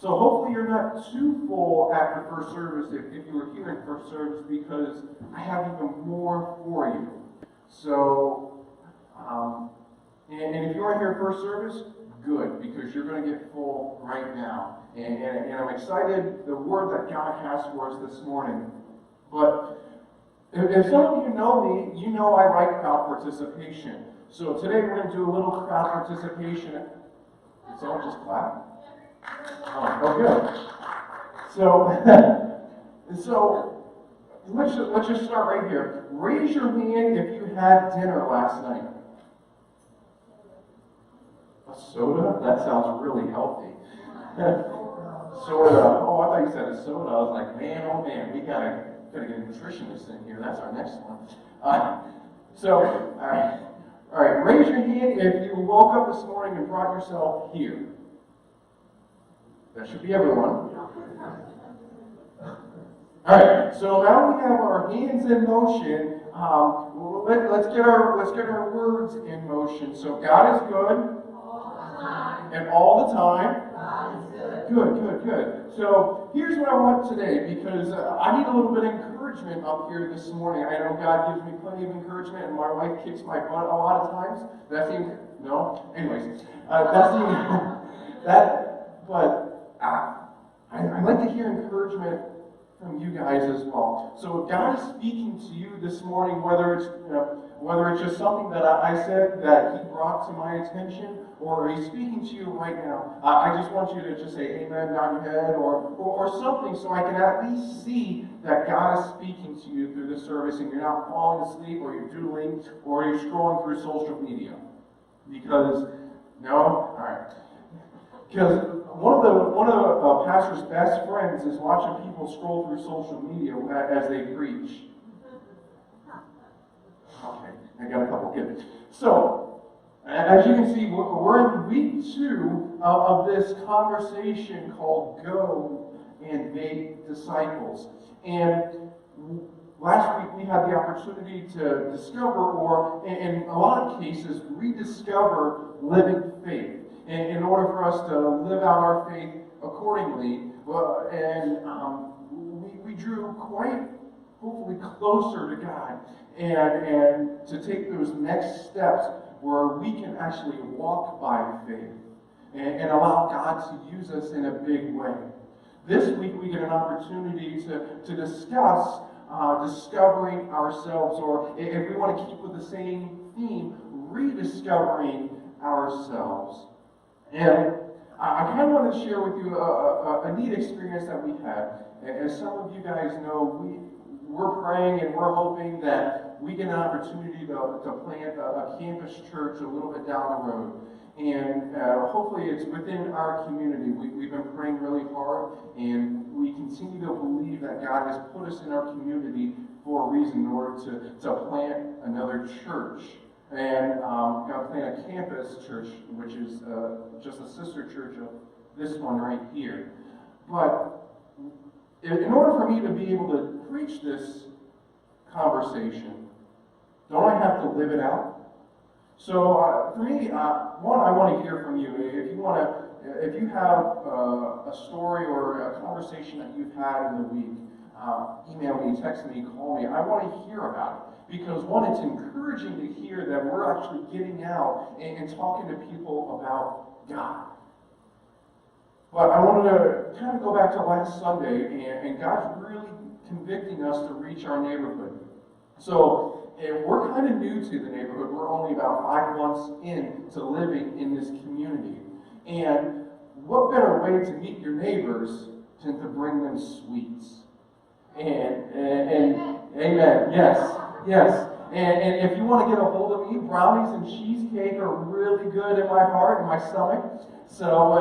So hopefully you're not too full after first service if you were here in first service, because I have even more for you. So, and if you are here in first service, good, because you're going to get full right now. And I'm excited the word that God has for us this morning. But if some of you know me, you know I like crowd participation. So today we're going to do a little crowd participation. Did someone just clap? Oh, good. So let's just start right here. Raise your hand if you had dinner last night. A soda? That sounds really healthy. Soda. Oh, I thought you said a soda. I was like, man, oh man, we gotta get a nutritionist in here. That's our next one. All right. Raise your hand if you woke up this morning and brought yourself here. That should be everyone. All right. So now we have our hands in motion. Let's get our words in motion. So God is good. And all the time. Good. So here's what I want today, because I need a little bit of encouragement up here this morning. I know God gives me plenty of encouragement, and my wife kicks my butt a lot of times. I'd like to hear encouragement from you guys as well. So if God is speaking to you this morning, whether it's just something that I said that He brought to my attention, or He's speaking to you right now, I just want you to just say amen, nod your head, or something, so I can at least see that God is speaking to you through this service, and you're not falling asleep, or you're doodling, or you're scrolling through social media. Because no, all right. Because one of the pastor's best friends is watching people scroll through social media as they preach. Okay, I got a couple kids. So, as you can see, we're in week 2 of this conversation called Go and Make Disciples. And last week we had the opportunity to discover, or in a lot of cases, rediscover living faith. In order for us to live out our faith accordingly, we drew quite, hopefully, closer to God, and to take those next steps where we can actually walk by faith and allow God to use us in a big way. This week we get an opportunity to discuss discovering ourselves, or if we want to keep with the same theme, rediscovering ourselves. And I kind of want to share with you a neat experience that we had. As some of you guys know, we're praying and we're hoping that we get an opportunity to plant a campus church a little bit down the road. And hopefully it's within our community. We've been praying really hard, and we continue to believe that God has put us in our community for a reason, in order to plant another church. And going to plant a campus church, which is just a sister church of this one right here. But in order for me to be able to preach this conversation, don't I have to live it out? So for me, one, I want to hear from you. If you have a story or a conversation that you've had in the week, email me, text me, call me. I want to hear about it. Because one, it's encouraging to hear that we're actually getting out and talking to people about God. But I wanted to kind of go back to last Sunday, and God's really convicting us to reach our neighborhood. So we're kind of new to the neighborhood. We're only about 5 months into living in this community. And what better way to meet your neighbors than to bring them sweets? And amen, yes. And if you want to get a hold of me, brownies and cheesecake are really good in my heart and my stomach. So, all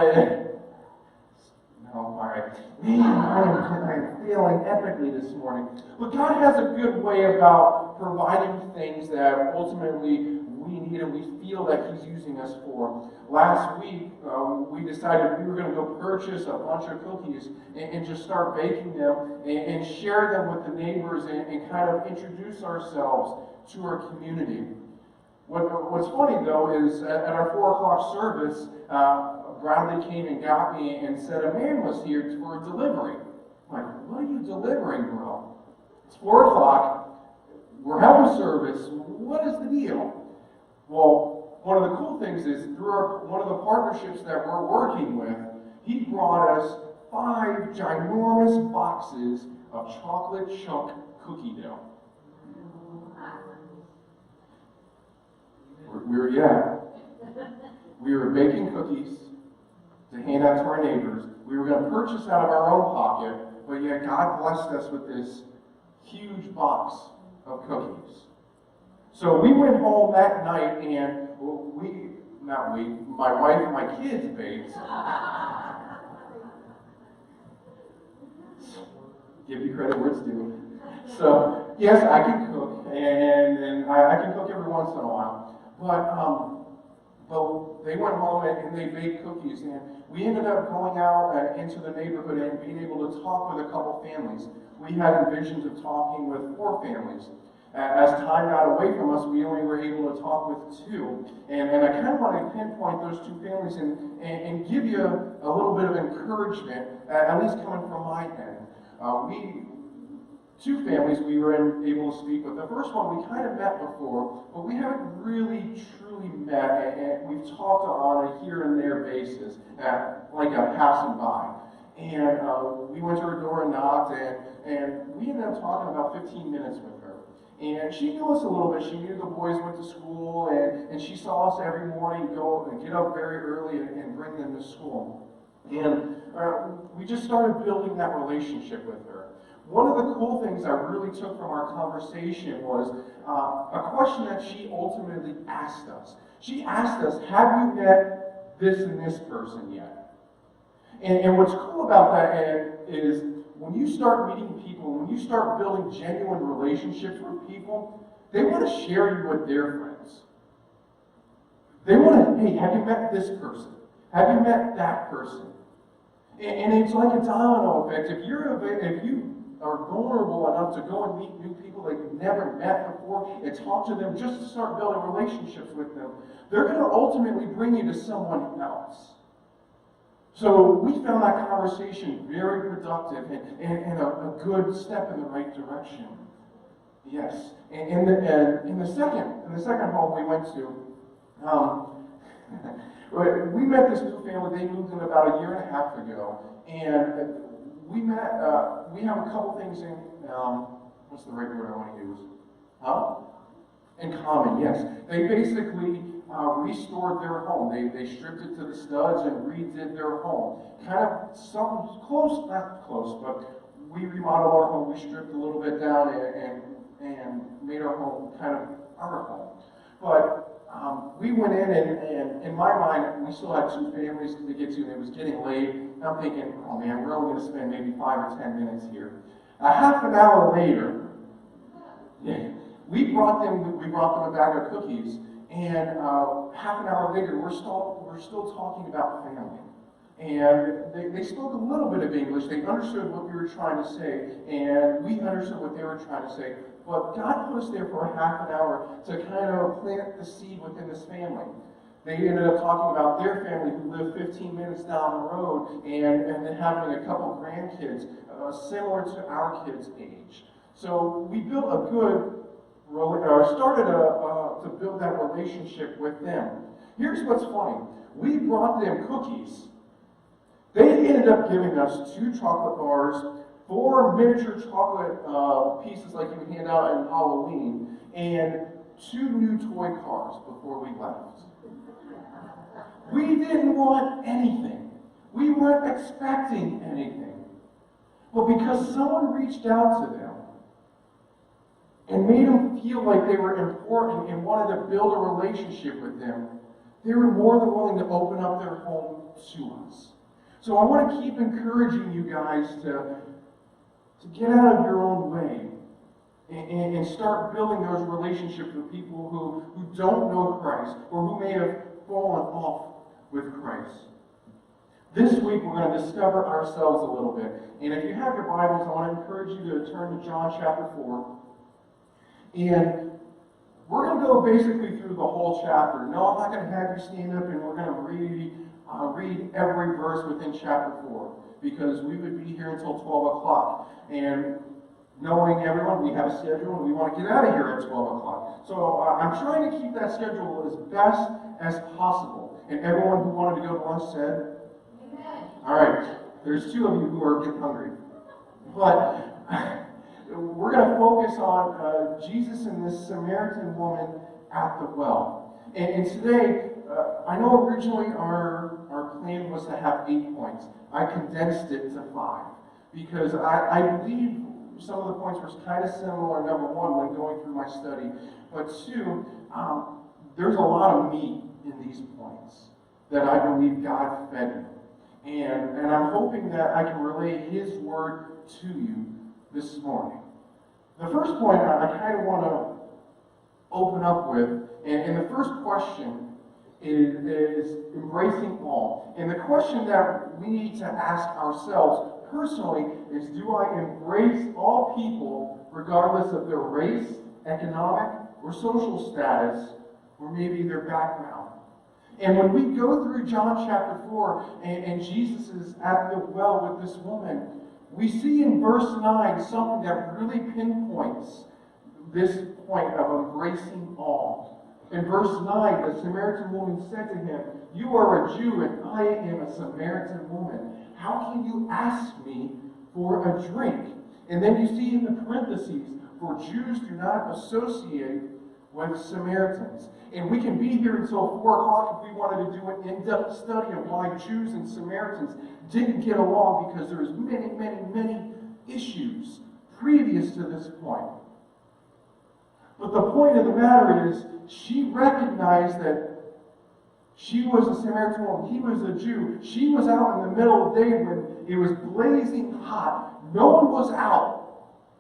right. Man, I'm feeling epically this morning. But God has a good way about providing things that ultimately we need and we feel that He's using us for. Last week, we decided we were going to go purchase a bunch of cookies and just start baking them and share them with the neighbors and kind of introduce ourselves to our community. What's funny, though, is at our 4 o'clock service, Bradley came and got me and said a man was here for a delivery. I'm like, what are you delivering, bro? It's 4 o'clock. We're having service. What is the deal? Well, one of the cool things is through one of the partnerships that we're working with, he brought us 5 ginormous boxes of chocolate chunk cookie dough. We were baking cookies to hand out to our neighbors. We were going to purchase out of our own pocket, but yet God blessed us with this huge box of cookies. So we went home that night and my wife and my kids baked. Give you credit where it's due. So, yes, I can cook, and I can cook every once in a while. But they went home and they baked cookies, and we ended up going out into the neighborhood and being able to talk with a couple families. We had visions of talking with 4 families. As time got away from us, we only were able to talk with 2. And I kind of want to pinpoint those 2 families and give you a little bit of encouragement, at least coming from my end. 2 families we were able to speak with. The first one we kind of met before, but we haven't really truly met, and we've talked on a here and there basis, like a passing by. And we went to her door and knocked, and we ended up talking about 15 minutes with her. And she knew us a little bit. She knew the boys went to school, and she saw us every morning go and get up very early and bring them to school. And we just started building that relationship with her. One of the cool things I really took from our conversation was a question that she ultimately asked us. She asked us, have you met this and this person yet? And what's cool about that is when you start meeting people, when you start building genuine relationships with people, they want to share you with their friends. They want to, hey, have you met this person? Have you met that person? And it's like a domino effect. If you are vulnerable enough to go and meet new people that you've never met before and talk to them just to start building relationships with them, they're going to ultimately bring you to someone else. So we found that conversation very productive and a good step in the right direction. Yes. And in the second home we went to, we met this new family. They moved in about 1.5 years ago, and we met. We have a couple things in. What's the right word I want to use? In common, yes. They basically restored their home. They stripped it to the studs and redid their home. Kind of something close, not close, but we remodeled our home. We stripped a little bit down and made our home kind of our home. But we went in, and in my mind, we still had 2 families to get to, and it was getting late. And I'm thinking, oh man, we're only going to spend maybe 5 or 10 minutes here. A half an hour later, we brought them a bag of cookies, and half an hour later, we're still talking about family. And they spoke a little bit of English. They understood what we were trying to say, and we understood what they were trying to say. But God put us there for a half an hour to kind of plant the seed within this family. They ended up talking about their family who lived 15 minutes down the road and then having a couple grandkids similar to our kids' age. So we built started to build that relationship with them. Here's what's funny. We brought them cookies. They ended up giving us 2 chocolate bars, 4 miniature chocolate pieces like you would hand out on Halloween, and 2 new toy cars before we left. We didn't want anything. We weren't expecting anything. But because someone reached out to them and made them feel like they were important and wanted to build a relationship with them, they were more than willing to open up their home to us. So I want to keep encouraging you guys to get out of your own way and start building those relationships with people who don't know Christ or who may have fallen off with Christ. This week we're going to discover ourselves a little bit. And if you have your Bibles, I want to encourage you to turn to John chapter 4. And We're going to go basically through the whole chapter. No, I'm not going to have you stand up and we're going to read every verse within chapter 4, because we would be here until 12 o'clock. And knowing everyone, we have a schedule and we want to get out of here at 12 o'clock. So I'm trying to keep that schedule as best as possible. And everyone who wanted to go to lunch said, amen. All right, there's 2 of you who are getting hungry. But we're going to focus on Jesus and this Samaritan woman at the well. And today, I know originally our plan was to have 8 points. I condensed it to 5 because I believe some of the points were kind of similar, number 1, when going through my study. But 2, there's a lot of meat in these points that I believe God fed me. And I'm hoping that I can relay His word to you this morning. The first point I kind of want to open up with, and the first question is embracing all. And the question that we need to ask ourselves personally is, do I embrace all people regardless of their race, economic, or social status, or maybe their background? And when we go through John chapter 4, and Jesus is at the well with this woman, we see in verse 9 something that really pinpoints this point of embracing all. In verse 9, the Samaritan woman said to him, "You are a Jew and I am a Samaritan woman. How can you ask me for a drink?" And then you see in the parentheses, "For Jews do not associate with Samaritans." And we can be here until 4 o'clock if we wanted to do an in-depth study of why Jews and Samaritans didn't get along, because there's many issues previous to this point. But the point of the matter is, she recognized that she was a Samaritan woman. He was a Jew. She was out in the middle of the day when it was blazing hot. No one was out.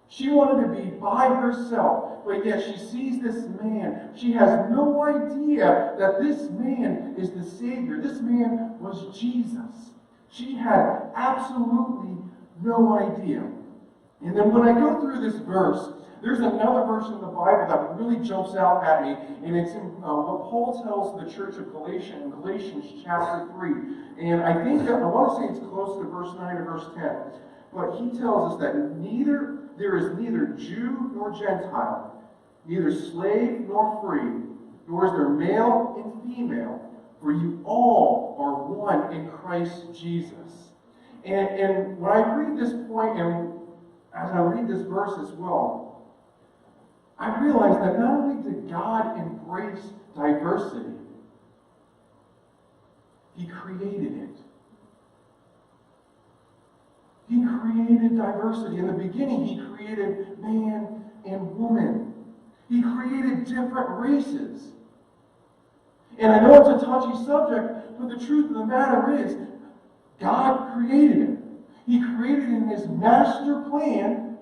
She wanted to be by herself, but yet she sees this man. She has no idea that this man is the Savior. This man was Jesus. She had absolutely no idea. And then when I go through this verse, there's another verse in the Bible that really jumps out at me, and it's in what Paul tells the church of Galatia in Galatians chapter 3. And I want to say it's close to verse 9 or verse 10. But he tells us that there is neither Jew nor Gentile, neither slave nor free, nor is there male and female, for you all are one in Christ Jesus. And when I read this point, and as I read this verse as well, I realize that not only did God embrace diversity, He created it. He created diversity. In the beginning, He created man and woman. He created different races. And I know it's a touchy subject, but the truth of the matter is, God created it. He created it in His master plan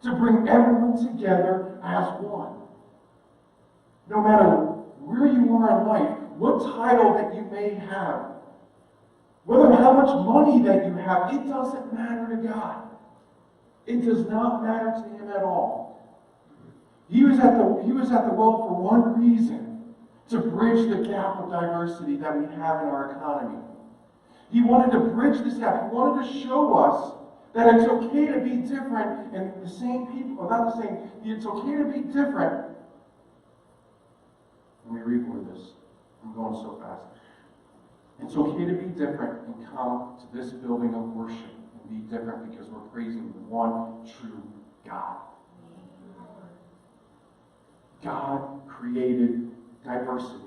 to bring everyone together as one. No matter where you are in life, what title that you may have, whether how much money that you have, it doesn't matter to God. It does not matter to Him at all. He was at the well for one reason: to bridge the gap of diversity that we have in our economy. He wanted to bridge this gap. He wanted to show us that it's okay to be different, and the same people, or not the same, it's okay to be different. Let me read more of this. I'm going so fast. It's okay to be different and come to this building of worship and be different because we're praising the one true God. God created diversity.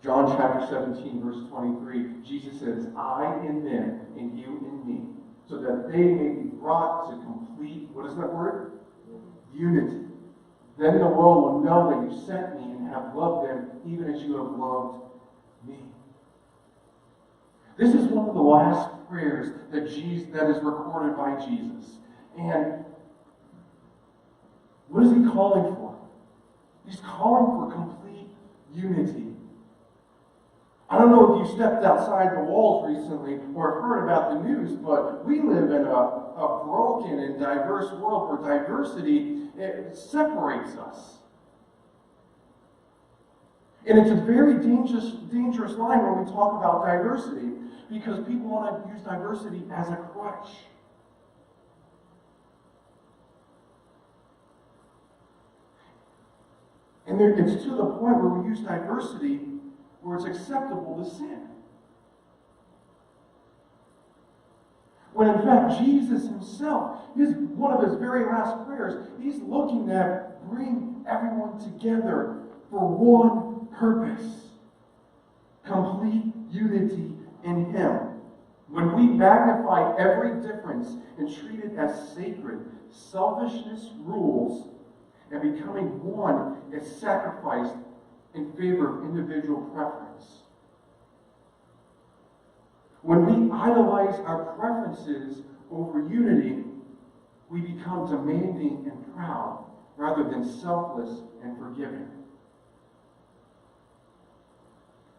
John chapter 17, verse 23, Jesus says, "I in them, and you in me, so that they may be brought to complete," what is that word? Unity. Then the world will know that you sent me and have loved them even as you have loved me. This is one of the last prayers that is recorded by Jesus. And what is He calling for? He's calling for complete unity. I don't know if if you stepped outside the walls recently or have heard about the news, but we live in a broken and diverse world where diversity separates us. And it's a very dangerous line when we talk about diversity, because people want to use diversity as a crutch. And it's to the point where we use diversity where it's acceptable to sin. When in fact, Jesus himself, one of his very last prayers, he's looking to bring everyone together for one purpose: complete unity in him. When we magnify every difference and treat it as sacred, selfishness rules, and becoming one is sacrificed in favor of individual preference. When we idolize our preferences over unity, we become demanding and proud rather than selfless and forgiving.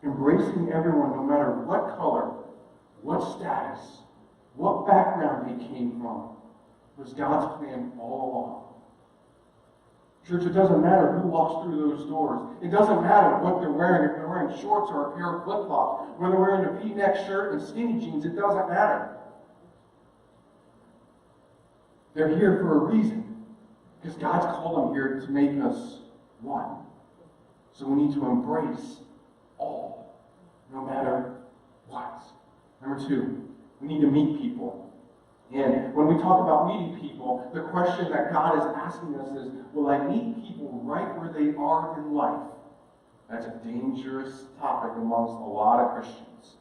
Embracing everyone, no matter what color, what status, what background they came from, was God's plan all along. Church, it doesn't matter who walks through those doors. It doesn't matter what they're wearing, if they're wearing shorts or a pair of flip-flops, whether they're wearing a V-neck shirt and skinny jeans, it doesn't matter. They're here for a reason, because God's called them here to make us one. So we need to embrace all, no matter what. Number two, we need to meet people. And when we talk about meeting people, the question that God is asking us is, will I meet people right where they are in life? That's a dangerous topic amongst a lot of Christians.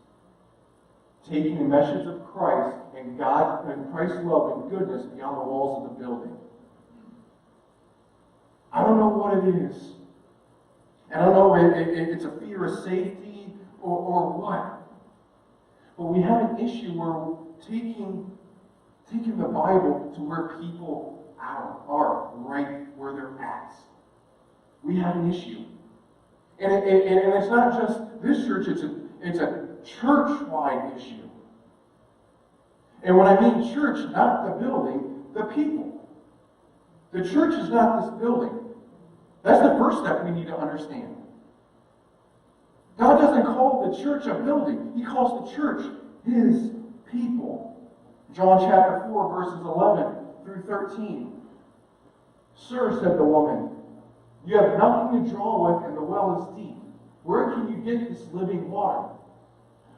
Taking the message of Christ and God and Christ's love and goodness beyond the walls of the building. I don't know what it is. I don't know if it's a fear of safety or what. But we have an issue where we're taking the Bible to where people are, right where they're at. We have an issue. And it's not just this church, it's a church-wide issue. And when I mean church, not the building, the people. The church is not this building. That's the first step we need to understand. God doesn't call the church a building. He calls the church his people. John chapter 4, verses 11 through 13. Sir, said the woman, you have nothing to draw with, and the well is deep. Where can you get this living water?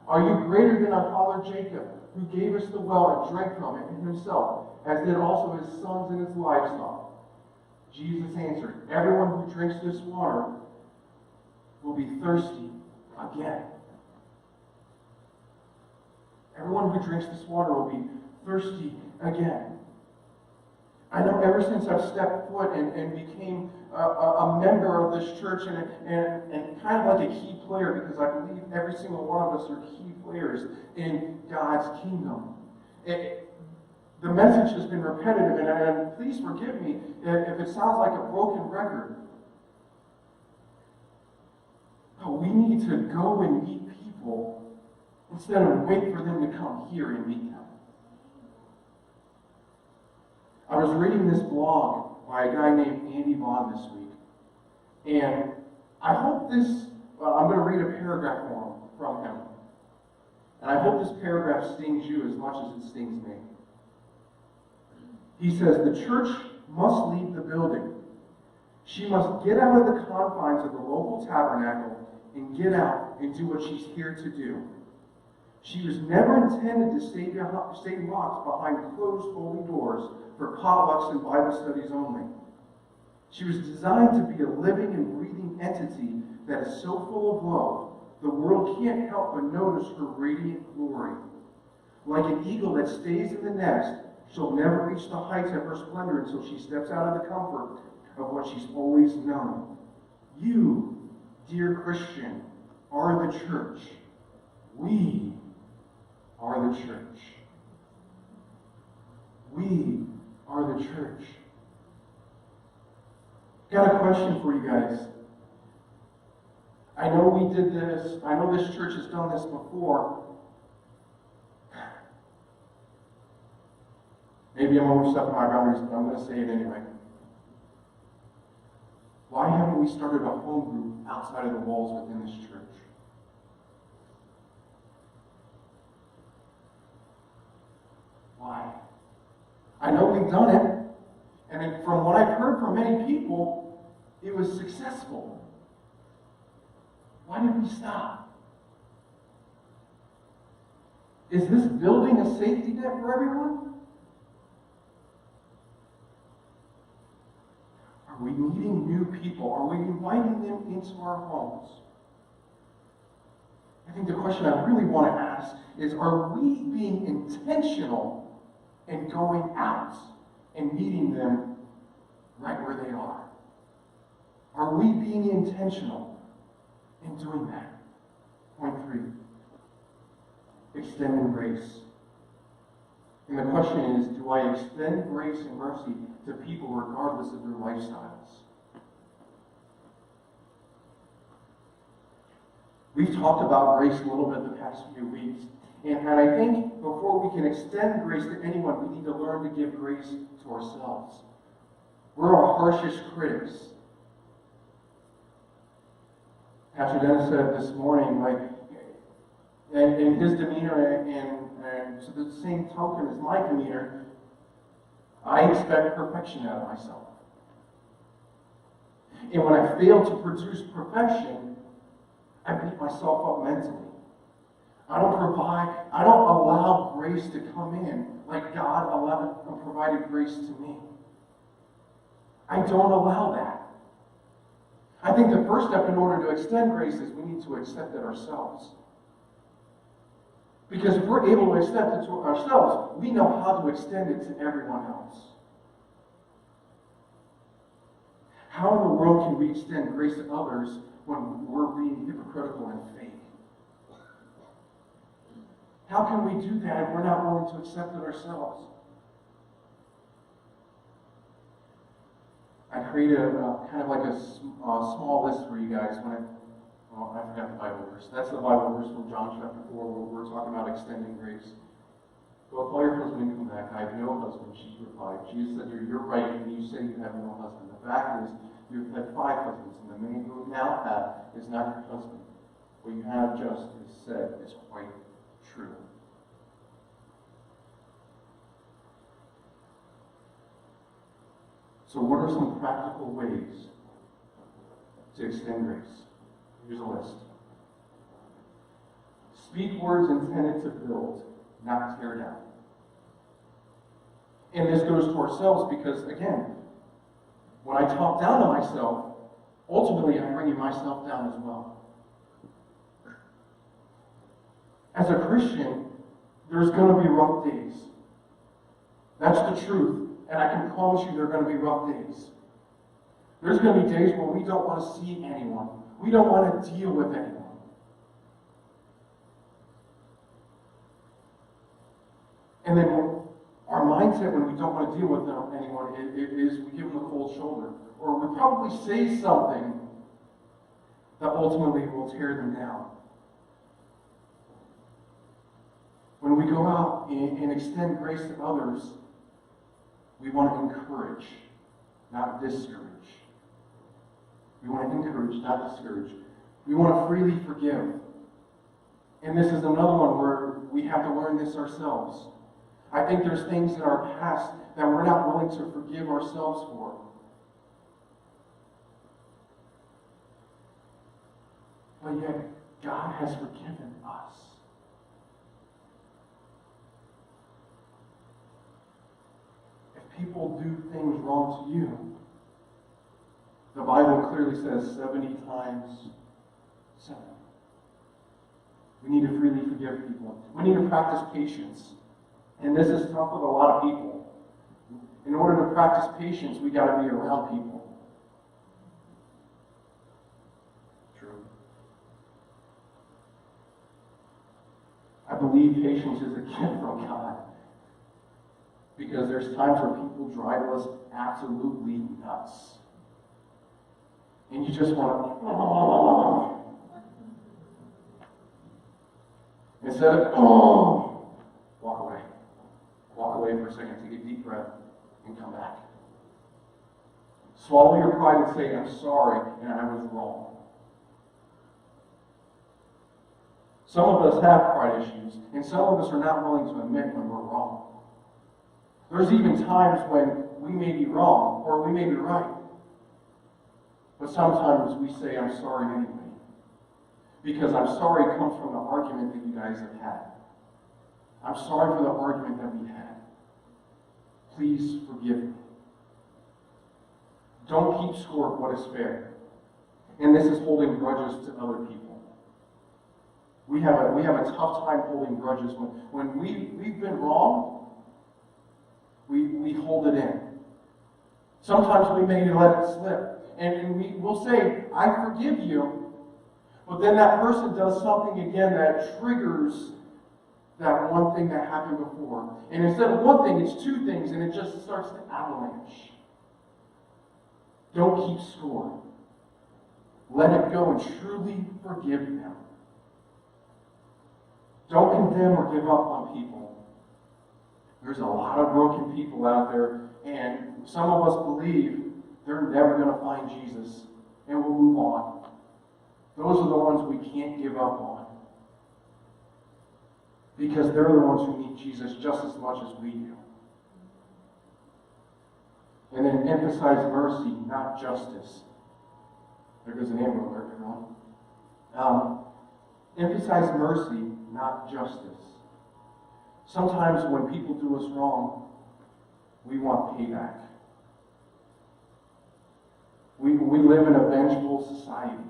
Are you greater than our father Jacob, who gave us the well and drank from it himself, as did also his sons and his livestock? Jesus answered, everyone who drinks this water will be thirsty again. Everyone who drinks this water will be thirsty again. I know ever since I've stepped foot and became a member of this church and kind of like a key player, because I believe every single one of us are key players in God's kingdom. The message has been repetitive, and please forgive me if it sounds like a broken record. But we need to go and meet people instead of wait for them to come here and meet them. I was reading this blog by a guy named Andy Vaughn this week, and I hope I'm going to read a paragraph from him, and I hope this paragraph stings you as much as it stings me. He says, the church must leave the building. She must get out of the confines of the local tabernacle and get out and do what she's here to do. She was never intended to stay locked behind closed holy doors for potlucks and Bible studies only. She was designed to be a living and breathing entity that is so full of love, the world can't help but notice her radiant glory. Like an eagle that stays in the nest, she'll never reach the heights of her splendor until she steps out of the comfort of what she's always known. You, dear Christian, are the church. We are the church. We are the church. Got a question for you guys. I know we did this. I know this church has done this before. Maybe I'm overstepping my boundaries, but I'm going to say it anyway. Why haven't we started a home group outside of the walls within this church? Why? I know we've done it, and from what I've heard from many people, it was successful. Why did we stop? Is this building a safety net for everyone? Are we meeting new people? Are we inviting them into our homes? I think the question I really want to ask is, are we being intentional in going out and meeting them right where they are? Are we being intentional in doing that? Point 3, extending grace. And the question is, do I extend grace and mercy to people regardless of their lifestyles? We've talked about grace a little bit the past few weeks. And I think before we can extend grace to anyone, we need to learn to give grace to ourselves. We're our harshest critics. Pastor Dennis said this morning, and his demeanor and to the same token as my demeanor, I expect perfection out of myself. And when I fail to produce perfection, I beat myself up mentally. I don't allow grace to come in like God provided grace to me. I don't allow that. I think the first step in order to extend grace is we need to accept it ourselves. Because if we're able to accept it to ourselves, we know how to extend it to everyone else. How in the world can we extend grace to others when we're being hypocritical and fake? How can we do that if we're not willing to accept it ourselves? I created kind of like a small list for you guys. I forgot the Bible verse. That's the Bible verse from John chapter 4 where we're talking about extending grace. Go call your husband and come back. I have no husband, she replied. Jesus said, you're right when you say you have no husband. The fact is, you've had 5 husbands, and the man you now have is not your husband. What you have just said is quite true. So what are some practical ways to extend grace? Here's a list. Speak words intended to build, not tear down. And this goes to ourselves because, again, when I talk down to myself, ultimately I'm bringing myself down as well. As a Christian, there's going to be rough days. That's the truth. And I can promise you there are going to be rough days. There's going to be days where we don't want to see anyone. We don't want to deal with anyone. And then our mindset when we don't want to deal with anyone is we give them a cold shoulder. Or we probably say something that ultimately will tear them down. When we go out and extend grace to others, we want to encourage, not discourage. We want to encourage, not discourage. We want to freely forgive. And this is another one where we have to learn this ourselves. I think there's things in our past that we're not willing to forgive ourselves for. But yet, God has forgiven us. If people do things wrong to you, the Bible clearly says 70 times 7. We need to freely forgive people. We need to practice patience. And this is tough with a lot of people. In order to practice patience, we got to be around people. True. I believe patience is a gift from God. Because there's times where people drive us absolutely nuts. And you just want to, instead of, oh, walk away. Walk away for a second, take a deep breath, and come back. Swallow your pride and say, I'm sorry, and I was wrong. Some of us have pride issues, and some of us are not willing to admit when we're wrong. There's even times when we may be wrong, or we may be right. But sometimes we say, I'm sorry anyway. Because I'm sorry comes from the argument that you guys have had. I'm sorry for the argument that we had. Please forgive me. Don't keep score of what is fair. And this is holding grudges to other people. We have a tough time holding grudges. When we've been wrong, we hold it in. Sometimes we may let it slip. And we'll say, I forgive you. But then that person does something again that triggers that one thing that happened before. And instead of one thing, it's two things, and it just starts to avalanche. Don't keep score. Let it go and truly forgive them. Don't condemn or give up on people. There's a lot of broken people out there, and some of us believe they're never going to find Jesus, and we'll move on. Those are the ones we can't give up on. Because they're the ones who need Jesus just as much as we do. And then emphasize mercy, not justice. There goes an amber alert, everyone. Emphasize mercy, not justice. Sometimes when people do us wrong, we want payback. We live in a vengeful society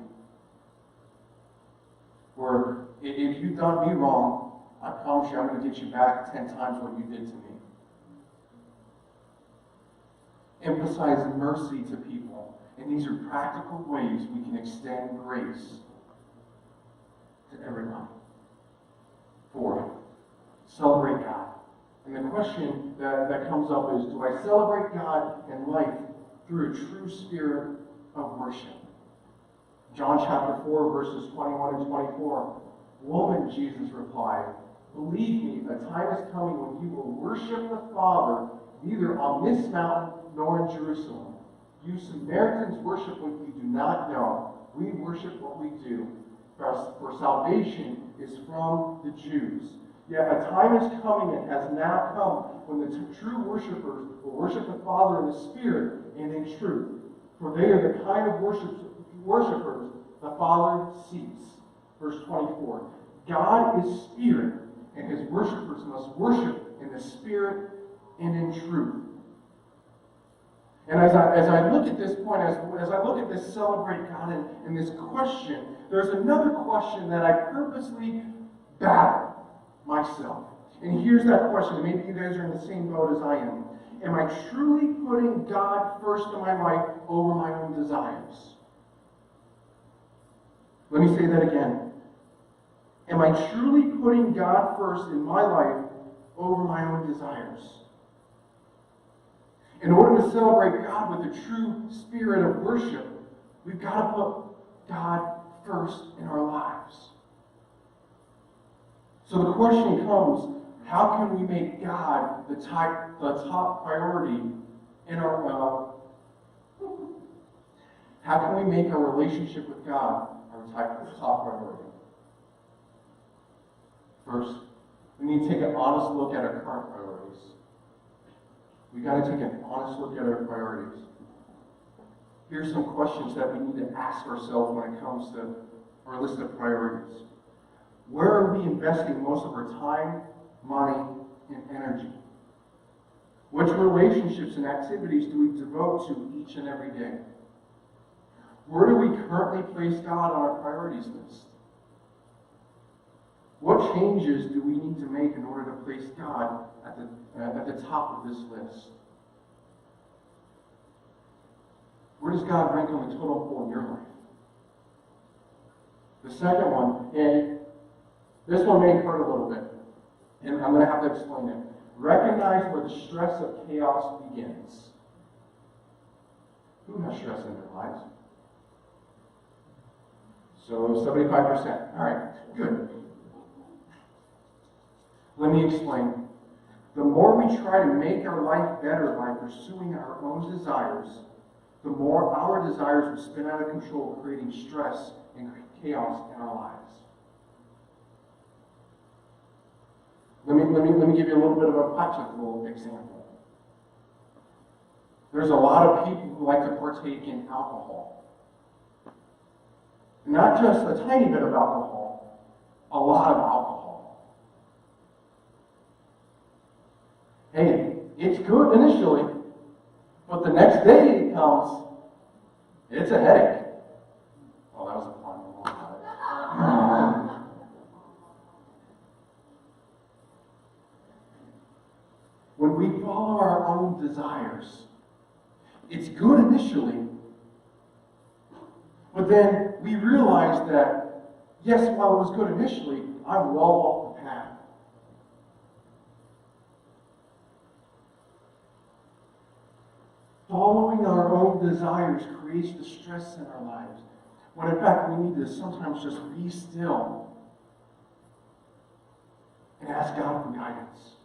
where if you've done me wrong, I promise you I'm going to get you back 10 times what you did to me. Emphasize mercy to people. And these are practical ways we can extend grace to everyone. 4, celebrate God. And the question that comes up is, do I celebrate God in life through a true spirit of worship? John chapter 4, verses 21 and 24. Woman, Jesus replied, believe me, a time is coming when you will worship the Father neither on this mountain nor in Jerusalem. You Samaritans worship what you do not know. We worship what we do. For salvation is from the Jews. Yet a time is coming and has now come when the true worshipers will worship the Father in the Spirit and in truth. For they are the kind of worshipers the Father seeks. Verse 24. God is Spirit, and His worshipers must worship in the Spirit and in truth. And as I look at this point, as I look at this celebrate God and this question, there's another question that I purposely battle myself. And here's that question. Maybe you guys are in the same boat as I am. Am I truly putting God first in my life over my own desires? Let me say that again. Am I truly putting God first in my life over my own desires? In order to celebrate God with a true spirit of worship, we've got to put God first in our lives. So the question comes, how can we make God the top priority in our how can we make our relationship with God our top priority? First, we need to take an honest look at our current priorities. We've got to take an honest look at our priorities. Here's some questions that we need to ask ourselves when it comes to our list of priorities. Where are we investing most of our time, money, and energy? Which relationships and activities do we devote to each and every day? Where do we currently place God on our priorities list? What changes do we need to make in order to place God at the top of this list? Where does God rank on the total pole in your life? The second one, and this one may hurt a little bit, and I'm going to have to explain it. Recognize where the stress of chaos begins. Who has stress in their lives? So 75%. All right, good. Let me explain. The more we try to make our life better by pursuing our own desires, the more our desires will spin out of control, creating stress and chaos in our lives. Let me give you a little bit of a practical example. There's a lot of people who like to partake in alcohol. Not just a tiny bit of alcohol, a lot of alcohol. Hey, it's good initially, but the next day it comes, it's a headache. Oh, that was a fun one. When we follow our own desires, it's good initially, but then we realize that, yes, while it was good initially, I'm well off the path. Following our own desires creates the stress in our lives, when in fact we need to sometimes just be still and ask God for guidance.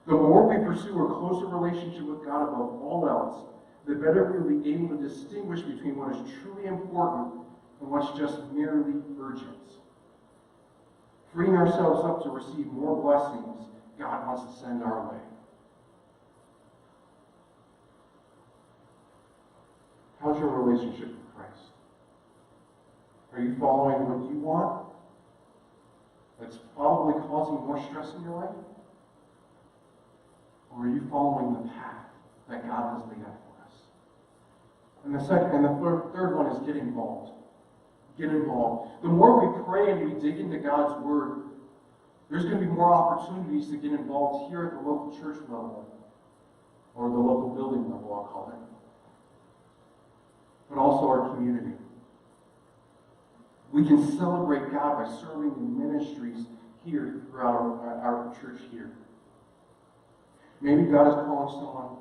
The more we pursue a closer relationship with God above all else, the better we'll be able to distinguish between what is truly important and what's just merely urgent. Freeing ourselves up to receive more blessings God wants to send our way. How's your relationship with Christ? Are you following what you want? That's probably causing more stress in your life? Or are you following the path that God has laid out for us? And the third one is get involved. Get involved. The more we pray and we dig into God's Word, there's going to be more opportunities to get involved here at the local church level, or the local building level, I'll call it, but also our community. We can celebrate God by serving in ministries here throughout our church here. Maybe God is calling someone,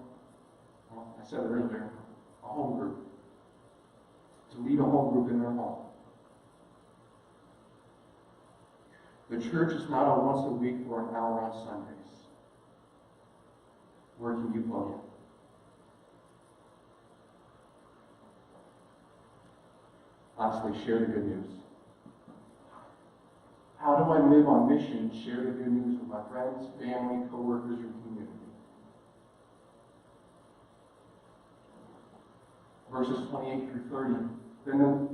well, I said it earlier, a home group, to lead a home group in their home. The church is not a once a week or an hour on Sundays. Where can you plug in? Lastly, share the good news. How do I live on mission, share the good news with my friends, family, co-workers, and community? Verses 28 through 30.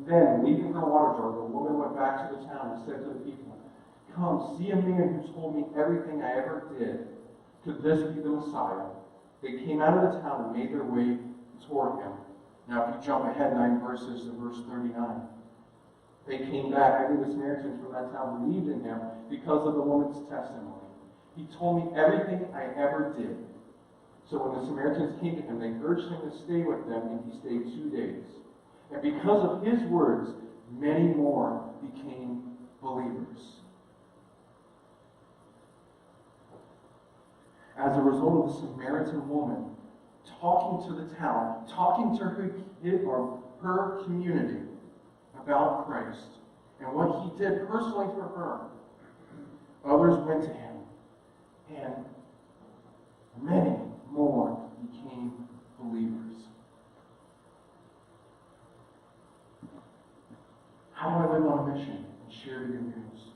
Then, leaving her water jar, the woman went back to the town and said to the people, "Come, see a man who told me everything I ever did. Could this be the Messiah?" They came out of the town and made their way toward him. Now, if you jump ahead 9 verses to verse 39. They came back. I think the Samaritans from that town believed in him because of the woman's testimony. He told me everything I ever did. So when the Samaritans came to him, they urged him to stay with them, and he stayed 2 days. And because of his words, many more became believers. As a result of the Samaritan woman talking to the town, talking to her community about Christ and what he did personally for her, others went to him, and many more became believers. How do I live on a mission and share the good news?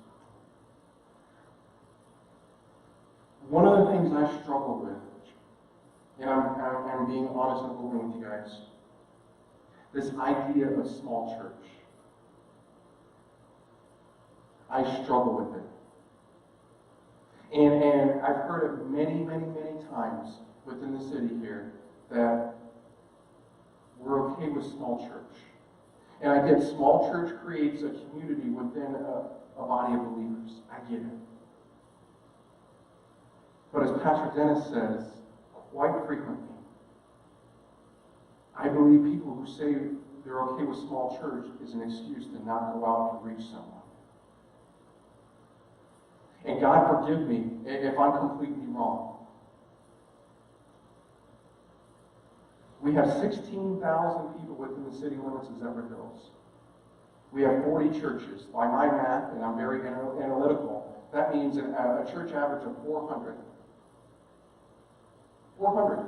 One of the things I struggle with, and I'm being honest and open with you guys, this idea of small church. I struggle with it. And I've heard it many, many, many times within the city here that we're okay with small church. And I get small church creates a community within a body of believers. I get it. But as Pastor Dennis says, quite frequently, I believe people who say they're okay with small church is an excuse to not go out and reach someone. And God forgive me if I'm completely wrong. We have 16,000 people within the city limits of Zephyr Hills. We have 40 churches. By my math, and I'm very analytical, That means a church average of 400. 400.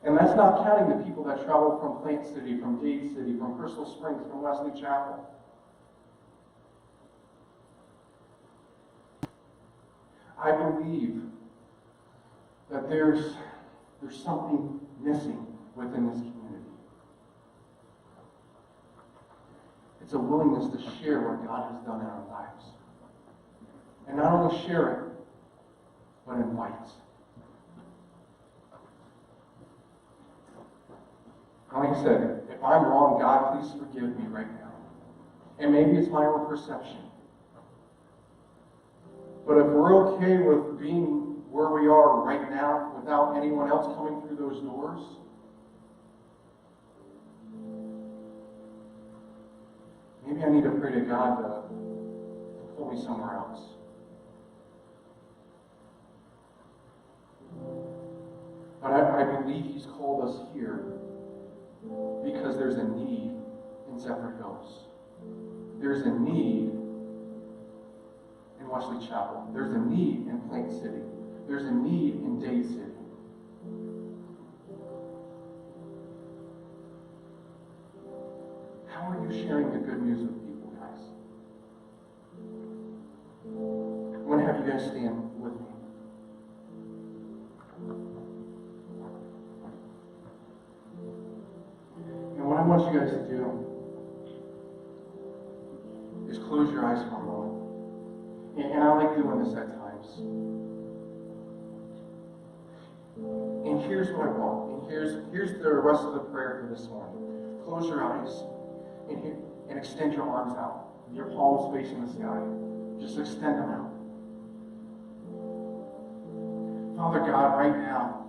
And that's not counting the people that travel from Plant City, from Dade City, from Crystal Springs, from Wesley Chapel. I believe that there's something missing within this community. It's a willingness to share what God has done in our lives. And not only share it, but invite. Like I said, if I'm wrong, God, please forgive me right now. And maybe it's my own perception. But if we're okay with being where we are right now without anyone else coming through those doors, maybe I need to pray to God to pull me somewhere else. But I believe He's called us here because there's a need in Zephyr Hills. There's a need in Wesley Chapel. There's a need in Plant City. There's a need in Dade City. How are you sharing the good news with people, guys? I'm going to have you guys stand with me. And what I want you guys to do is close your eyes for a moment. And I like doing this at times. And here's what I want. And here's the rest of the prayer for this morning. Close your eyes and extend your arms out. Your palms facing the sky. Just extend them out. Father God, right now,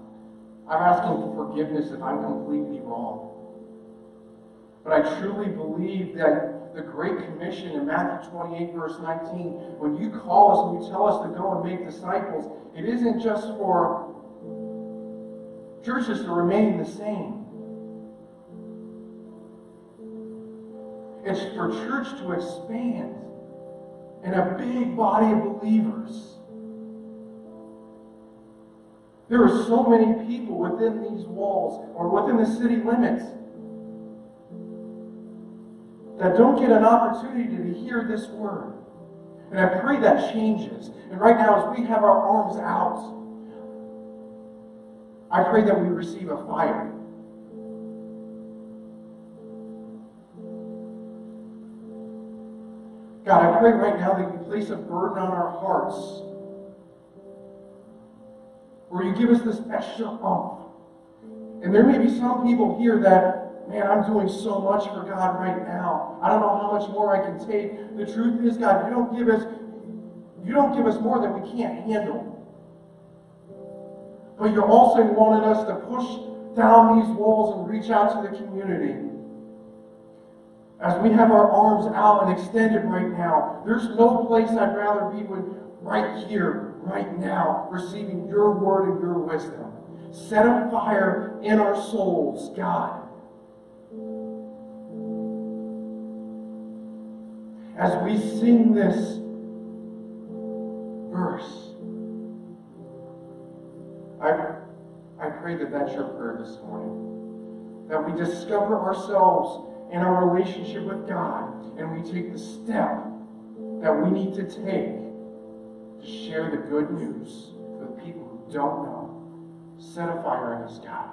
I'm asking for forgiveness if I'm completely wrong. But I truly believe that the Great Commission in Matthew 28, verse 19, when you call us and you tell us to go and make disciples, it isn't just for churches to remain the same. It's for church to expand in a big body of believers. There are so many people within these walls or within the city limits that don't get an opportunity to hear this word. And I pray that changes. And right now, as we have our arms out, I pray that we receive a fire. God, I pray right now that you place a burden on our hearts, where you give us this extra oomph. And there may be some people here that, man, I'm doing so much for God right now. I don't know how much more I can take. The truth is, God, you don't give us more than we can't handle. But you're also wanting us to push down these walls and reach out to the community. As we have our arms out and extended right now, there's no place I'd rather be than right here, right now, receiving your word and your wisdom. Set a fire in our souls, God. As we sing this verse, I pray that that's your prayer this morning. That we discover ourselves in our relationship with God, and we take the step that we need to take to share the good news with people who don't know. Set a fire in us, God.